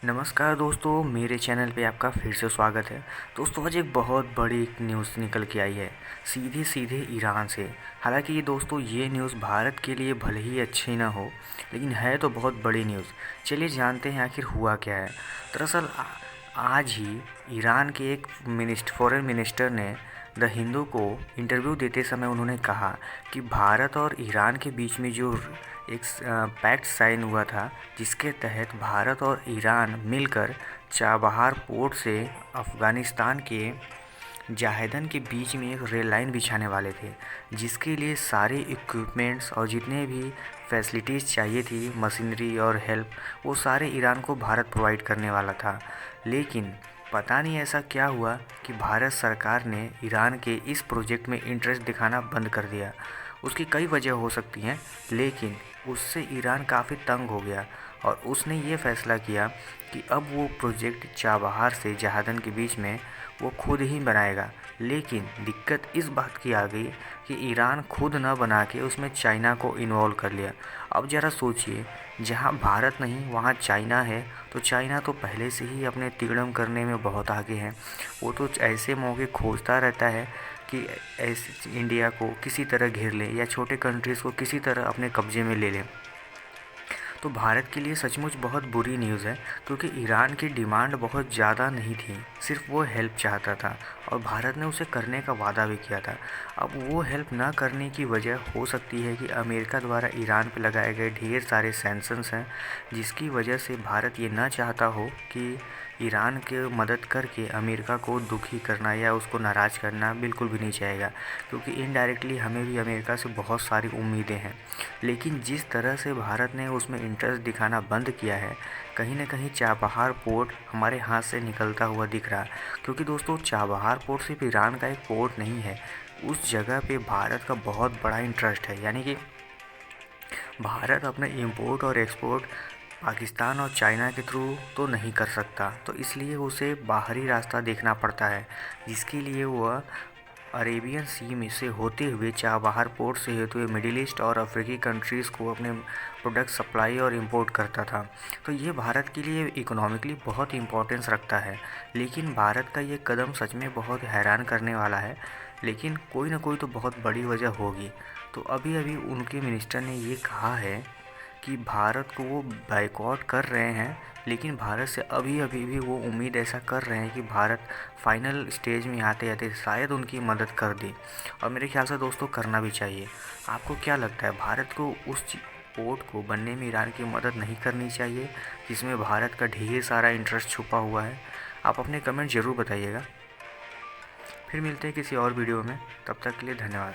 नमस्कार दोस्तों, मेरे चैनल पे आपका फिर से स्वागत है। दोस्तों आज एक बहुत बड़ी न्यूज़ निकल के आई है सीधे सीधे ईरान से। हालांकि ये दोस्तों ये न्यूज़ भारत के लिए भले ही अच्छी ना हो, लेकिन है तो बहुत बड़ी न्यूज़। चलिए जानते हैं आखिर हुआ क्या है। दरअसल आज ही ईरान के एक फॉरेन मिनिस्टर ने द हिंदू को इंटरव्यू देते समय उन्होंने कहा कि भारत और ईरान के बीच में जो एक पैक्ट साइन हुआ था, जिसके तहत भारत और ईरान मिलकर चाबहार पोर्ट से अफ़गानिस्तान के जाहेदन के बीच में एक रेल लाइन बिछाने वाले थे, जिसके लिए सारे इक्विपमेंट्स और जितने भी फैसिलिटीज़ चाहिए थी, मशीनरी और हेल्प, वो सारे ईरान को भारत प्रोवाइड करने वाला था। लेकिन पता नहीं ऐसा क्या हुआ कि भारत सरकार ने ईरान के इस प्रोजेक्ट में इंटरेस्ट दिखाना बंद कर दिया। उसकी कई वजह हो सकती हैं, लेकिन उससे ईरान काफ़ी तंग हो गया और उसने ये फ़ैसला किया कि अब वो प्रोजेक्ट चाबहार से जहादन के बीच में वो खुद ही बनाएगा। लेकिन दिक्कत इस बात की आ गई कि ईरान खुद न बना के उसमें चाइना को इन्वॉल्व कर लिया। अब ज़रा सोचिए, जहाँ भारत नहीं वहाँ चाइना है, तो चाइना तो पहले से ही अपने तिकड़म करने में बहुत आगे है। वो तो ऐसे मौके खोजता रहता है कि ऐसे इंडिया को किसी तरह घेर ले या छोटे कंट्रीज़ को किसी तरह अपने कब्ज़े में ले ले। तो भारत के लिए सचमुच बहुत बुरी न्यूज़ है, क्योंकि ईरान की डिमांड बहुत ज़्यादा नहीं थी, सिर्फ वो हेल्प चाहता था और भारत ने उसे करने का वादा भी किया था। अब वो हेल्प ना करने की वजह हो सकती है कि अमेरिका द्वारा ईरान पर लगाए गए ढेर सारे सैंक्शंस हैं, जिसकी वजह से भारत ये ना चाहता हो कि ईरान के मदद करके अमेरिका को दुखी करना या उसको नाराज़ करना बिल्कुल भी नहीं चाहेगा, क्योंकि इनडायरेक्टली हमें भी अमेरिका से बहुत सारी उम्मीदें हैं। लेकिन जिस तरह से भारत ने उसमें इंटरेस्ट दिखाना बंद किया है, कहीं ना कहीं चाबहार पोर्ट हमारे हाथ से निकलता हुआ दिख रहा है। क्योंकि दोस्तों चाबहार पोर्ट सिर्फ ईरान का एक पोर्ट नहीं है, उस जगह पे भारत का बहुत बड़ा इंटरेस्ट है। यानी कि भारत अपने इंपोर्ट और एक्सपोर्ट पाकिस्तान और चाइना के थ्रू तो नहीं कर सकता, तो इसलिए उसे बाहरी रास्ता देखना पड़ता है, जिसके लिए वह अरेबियन सी में से होते हुए चाबहार पोर्ट से होते हुए मिडिल ईस्ट और अफ्रीकी कंट्रीज़ को अपने प्रोडक्ट सप्लाई और इंपोर्ट करता था। तो ये भारत के लिए इकोनॉमिकली बहुत इंपॉर्टेंस रखता है। लेकिन भारत का ये कदम सच में बहुत हैरान करने वाला है, लेकिन कोई ना कोई तो बहुत बड़ी वजह होगी। तो अभी अभी उनके मिनिस्टर ने ये कहा है कि भारत को वो बायकॉट कर रहे हैं, लेकिन भारत से अभी अभी भी वो उम्मीद ऐसा कर रहे हैं कि भारत फाइनल स्टेज में आते आते शायद उनकी मदद कर दे। और मेरे ख्याल से दोस्तों करना भी चाहिए। आपको क्या लगता है, भारत को उस पोर्ट को बनने में ईरान की मदद नहीं करनी चाहिए, जिसमें भारत का ढेर सारा इंटरेस्ट छुपा हुआ है? आप अपने कमेंट ज़रूर बताइएगा। फिर मिलते हैं किसी और वीडियो में, तब तक के लिए धन्यवाद।